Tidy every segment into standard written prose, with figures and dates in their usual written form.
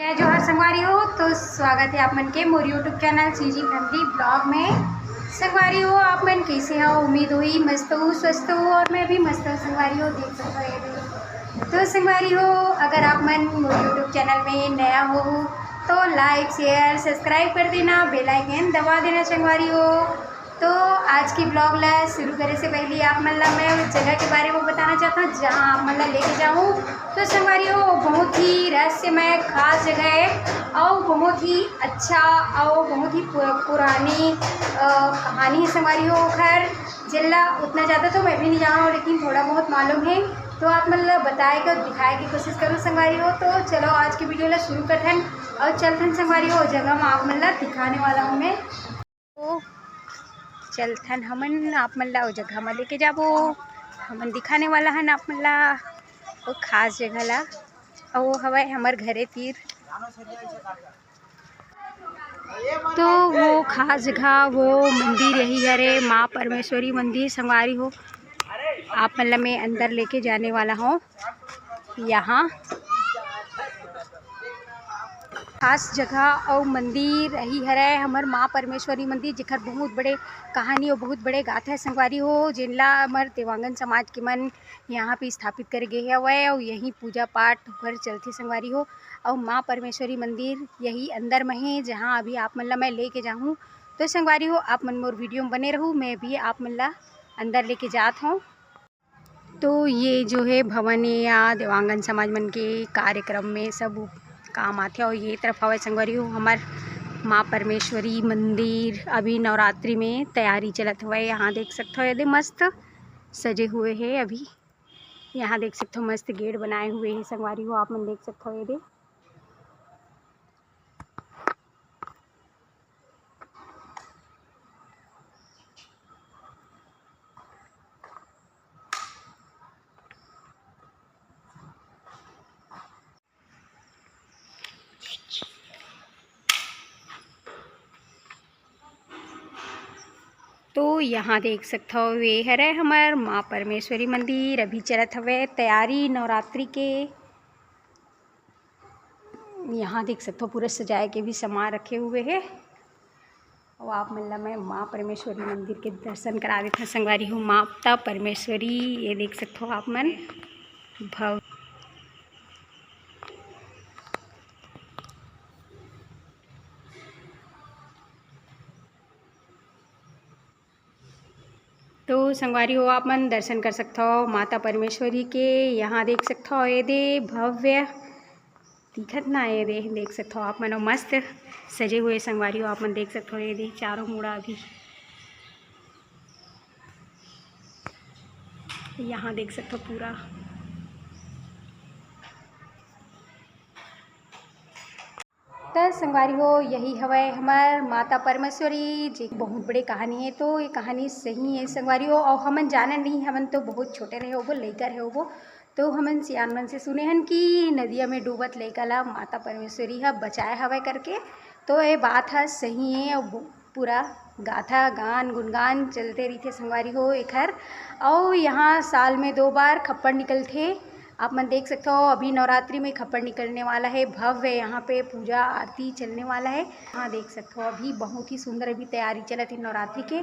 जय जोहर संगवारी हो। तो स्वागत है आप मन के मोर YouTube channel CG family blog में। संगवारी हो आप मन कैसे हो? उम्मीद हुई मस्त हो, स्वस्थ हो और मैं भी मस्त हूँ। संगवारी हो देख सकते हो। तो संगवारी हो अगर आप मन मोर यूट्यूब चैनल में नया हो तो लाइक शेयर सब्सक्राइब कर देना, बेल आइकन दबा देना। संगवारी हो तो आज की ब्लॉग ला शुरू करने से पहले आप मन ला मैं उस जगह के बारे में बताना चाहता हूँ जहाँ आप मन ला लेके जाऊँ। तो संगवारी हो बहुत ही रहस्यमय खास जगह है और बहुत ही अच्छा और बहुत ही पुरानी कहानी है। संगवारी हो खैर जिला उतना ज़्यादा तो मैं भी नहीं जाना हूँ लेकिन थोड़ा बहुत मालूम है तो आप मतलब बताएगा दिखाए की कोशिश करूँ। संगवारी हो तो चलो आज की वीडियो ला शुरू करते हैं और चलते हैं। संगवारी हो जगह में आप मतलब दिखाने वाला हूँ मैं, तो चलथन हमन आप मन ला जगह में लेके जाबो। हमन दिखाने वाला है आप मन ला वो खास जगह ला और वो हवा हमार घरे तीर। तो वो खास जगह वो मंदिर यही हरे माँ परमेश्वरी मंदिर। संगवारी हो आप मन ला मैं अंदर लेके जाने वाला हूँ। यहाँ खास जगह और मंदिर रही हरे हमार माँ परमेश्वरी मंदिर जेकर बहुत बड़े कहानी और बहुत बड़े गाथा है। संगवारी हो जिनला हमार देवांगन समाज के मन यहाँ पे स्थापित कर गए हवे और यही पूजा पाठ घर चलती। संगवारी हो और माँ परमेश्वरी मंदिर यही अंदर में है जहाँ अभी आप मन ला मैं लेके जाऊँ। तो संगवारी हो आप मन मोर वीडियो में बने रहूँ, मैं भी आप मन ला अंदर लेके जात हूँ। तो ये जो है भवन है या देवांगन समाज मन के कार्यक्रम में सब काम आते और ये तरफ हवा। संगवारी हो हमार माँ परमेश्वरी मंदिर अभी नवरात्रि में तैयारी चलत हुआ है। यहाँ देख सकते हो यदि मस्त सजे हुए हैं अभी। यहाँ देख सकते हो मस्त गेट बनाए हुए हैं। संगवारी हो आप मन देख सकते हो यदि। तो यहाँ देख सकते हो वे हरे हमार माँ परमेश्वरी मंदिर अभी चलत हवे तैयारी नवरात्रि के। यहाँ देख सकते हो पूरे सजाए के भी सामान रखे हुए हैं और आप मन ला मैं माँ परमेश्वरी मंदिर के दर्शन करा देते हैं। संगवारी हो माता परमेश्वरी ये देख सकते हो आप मन भव। तो संगवारी हो आप मन दर्शन कर सकते हो माता परमेश्वरी के। यहाँ देख सकते हो ये दे भव्य दिखत ना ये दे देख सकते हो आप मन मस्त सजे हुए। संगवारी हो आप मन देख सकते हो ये दे चारों मुड़ा अभी यहाँ देख सकते हो पूरा। तो संगवारी हो यही हवे हमार माता परमेश्वरी जी बहुत बड़ी कहानी है। तो ये कहानी सही है संगवारी हो और हमन जाने नहीं, हमन तो बहुत छोटे रहे हो लइका रहे हो तो हमन सियान मन से सुने हन कि नदिया में डूबत लइका ला माता परमेश्वरी हा बचाए हवे करके। तो ये बात है सही है और पूरा गाथा गान गुनगान चलते रही संगवारी हो एकर। और यहाँ साल में 2 बार खप्पड़ निकलते आप मन देख सकते हो। अभी नवरात्रि में खप्पड़ निकलने वाला है भव्य, यहाँ पे पूजा आरती चलने वाला है। यहाँ देख सकते हो अभी बहुत ही सुंदर अभी तैयारी चलत है नवरात्रि के।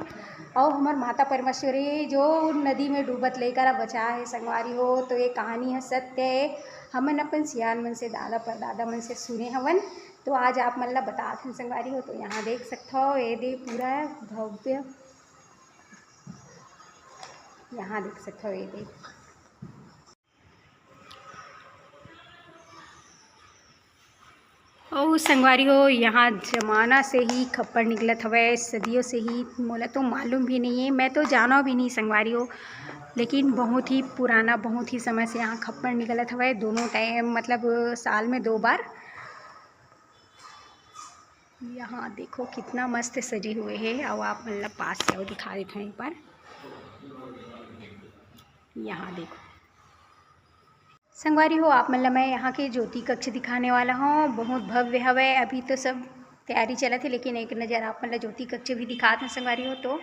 और हमार माता परमेश्वरी जो नदी में डूबत लेकर बचा है संगवारी हो। तो ये कहानी है सत्य है, हमन अपन सियान मन से दादा परदादा मन से सुने हवन तो आज आप मन ला बतात हैं संगवारी हो। तो यहाँ देख सकते हो ये दे पूरा भव्य, यहाँ देख सकते हो ये दे। और संगवारी हो यहाँ जमाना से ही खप्पड़ निकलत हवे सदियों से ही। मोला तो मालूम भी नहीं है, मैं तो जाना भी नहीं संगवारी हो लेकिन बहुत ही पुराना बहुत ही समय से यहाँ खप्पड़ निकलत हवे दोनों टाइम मतलब साल में 2 बार। यहाँ देखो कितना मस्त सजे हुए हैं और आप मतलब पास से दिखा देते हैं एक बार। यहाँ देखो संगवारी हो आप मतलब मैं यहाँ के ज्योति कक्ष दिखाने वाला हूँ बहुत भव्य हवे। अभी तो सब तैयारी चला थी लेकिन एक नज़र आप मतलब ज्योति कक्ष भी दिखाते हैं संगवारी हो। तो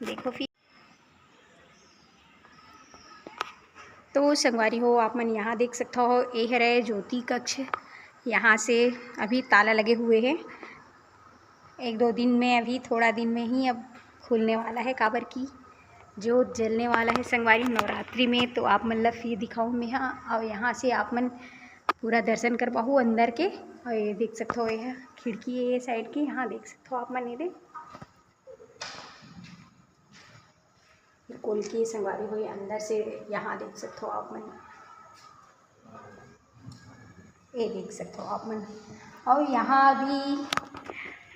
देखो फिर तो संगवारी हो आप मन यहाँ देख सकते हो ये हरे ज्योति कक्ष। यहाँ से अभी ताला लगे हुए हैं। 1-2 दिन में, अभी थोड़ा दिन में ही अब खुलने वाला है। काबर की जोत जलने वाला है संगवारी नवरात्रि में। तो आप मतलब फिर दिखाऊँ मैं यहाँ, और यहाँ से आप मन पूरा दर्शन कर पाऊँ अंदर के। और ये देख सकते हो, यह खिड़की है ये साइड की, यहाँ देख सकते हो आप मन। ये खोल के संगवारी हुई अंदर से, यहाँ देख सकते हो आप मन। ये देख सकते हो आप मन। और यहाँ भी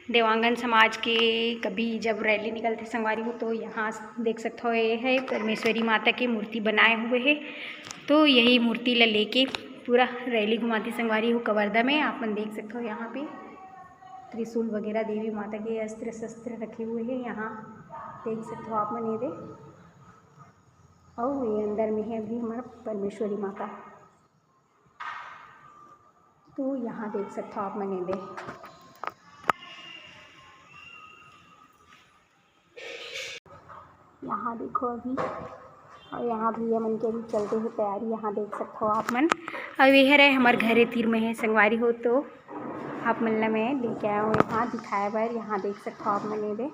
देवांगन समाज के कभी जब रैली निकलते संगवारी हो, तो यहाँ देख सकते हो ये है परमेश्वरी माता की मूर्ति बनाए हुए है। तो यही मूर्ति ला लेके पूरा रैली घुमाती संगवारी हो कवर्धा में। आप मन देख सकते हो यहाँ पे त्रिशूल वगैरह देवी माता के अस्त्र शस्त्र रखे हुए हैं। यहाँ देख सकते हो आप मन। ये दे, और ये अंदर में है अभी हमारा परमेश्वरी माता। तो यहाँ देख सकते हो आप मन। ये दे, यहाँ देखो अभी। और यहाँ भी मन के अभी चलते हुए तैयारी, यहाँ देख सकते हो आप मन। और ये है हमारे घरे तीर में है संगवारी हो। तो आप मन ला मैं लेके आया हूँ यहाँ दिखाया बार। यहाँ देख सकते हो आप मन। ये दे,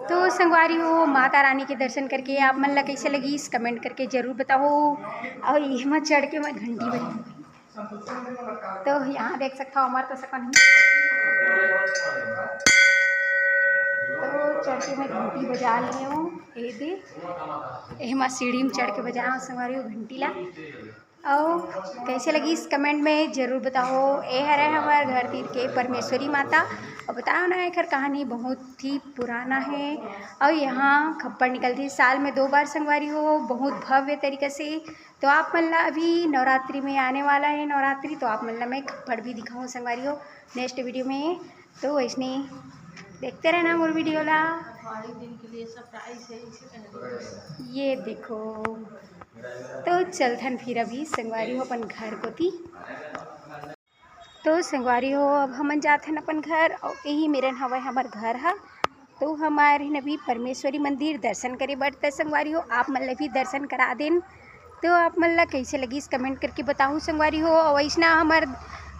तो संगवारी हो माता रानी के दर्शन करके आप मन ला कैसे लगी इस कमेंट करके ज़रूर बताओ। और ये मत चढ़ के मैं घंटी बजाऊँ। तो यहाँ देख सकता हूँ हमारा तो सकन तो चढ़ के मैं घंटी बजा ली हूँ। ये दे, मैं सीढ़ी में चढ़ के बजा रहा हूँ संगवारी हो घंटी ला। और कैसे लगी इस कमेंट में ज़रूर बताओ। ये है हमारे घर तीर के परमेश्वरी माता। और बताओ ना, खैर कहानी बहुत ही पुराना है। और यहाँ खप्पड़ निकलती है साल में 2 बार संगवारी हो, बहुत भव्य तरीके से। तो आप मन ला अभी नवरात्रि में आने वाला है नवरात्रि, तो आप मन ला मैं खप्पड़ भी दिखाऊँ संगवारी हो नेक्स्ट वीडियो में। तो वैसे देखते रहना मोर वीडियो ला। दिन के लिए सरप्राइज है, इसी ये देखो। तो चलथन फिर अभी संगवारी हो अपन घर को थी। तो संगवारी हो अब हमन जाते हैं अपन घर। और यही मेरन हवा हमार घर है। तो हमारे नबी परमेश्वरी मंदिर दर्शन करे बढ़ते संगवारी हो, आप मन ला भी दर्शन करा देन। तो आप मन ला कैसे लगी इस कमेंट करके बताऊँ संगवारी हो। और वैसना हमार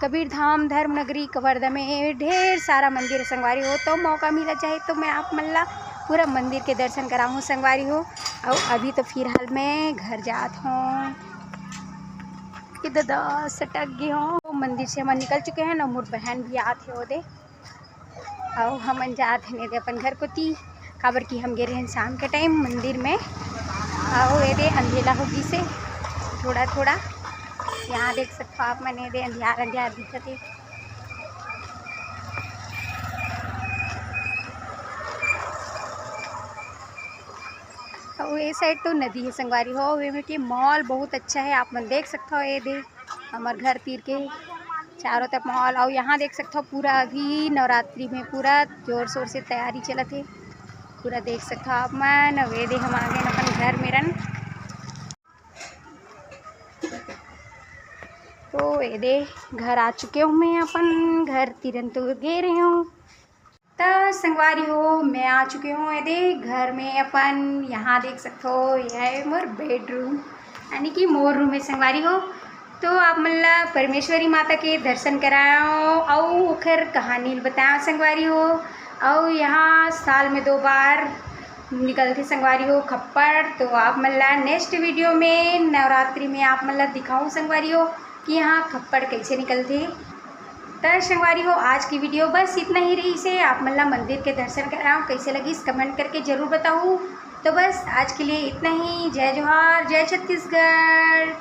कबीर धाम धर्म नगरी कवर्धा में ढेर सारा मंदिर संगवारी हो। तो मौका मिला चाहे तो मैं आप मन ला पूरा मंदिर के दर्शन कराऊँ संगवारी हो। और अभी तो फिलहाल मैं घर जात हूँ कि दादा सटक गए हों। मंदिर से हम निकल चुके हैं ना, मोर बहन भी आते हो दे। और हम जाते हैं दे अपन घर को ती, काबर की हम गए रहे शाम के टाइम मंदिर में। और ये दे अंधेला होगी से थोड़ा थोड़ा, यहाँ देख सकते हो आप मैंने दे अंधियार अंधियार दिखते। और ये साइड तो नदी है संगवारी हो। वे में मॉल बहुत अच्छा है, आप मन देख सकते हो। ये दे हमारे घर तीर के चारों तरफ मॉल। और यहाँ देख सकते हो पूरा अभी नवरात्रि में पूरा जोर शोर से तैयारी चलत है, पूरा देख सकते हो आप मन। वे दे हम आ गए अपन घर मेरन। तो ये दे घर आ चुके हूँ मैं अपन घर तिरन तो गे रही हूँ। तो संगवारी हो मैं आ चुके हूँ ये दे घर में अपन। यहाँ देख सकते हो यह है मोर बेडरूम, यानी कि मोर रूम है संगवारी हो। तो आप मल्ला परमेश्वरी माता के दर्शन कराओ और ओखर कहानी बताओ संगवारी हो। और यहाँ साल में 2 बार निकलते संगवारी हो खप्पड़। तो आप मल्ला नेक्स्ट वीडियो में नवरात्रि में आप मल्ला दिखाऊँ संगवारी हो कि यहाँ खप्पड़ कैसे निकलते। तो संगवारी हो आज की वीडियो बस इतना ही रही से। आप मल्ला मंदिर के दर्शन कराओ, कैसे लगी इस कमेंट करके ज़रूर बताऊँ। तो बस आज के लिए इतना ही। जय जोहार, जय छत्तीसगढ़।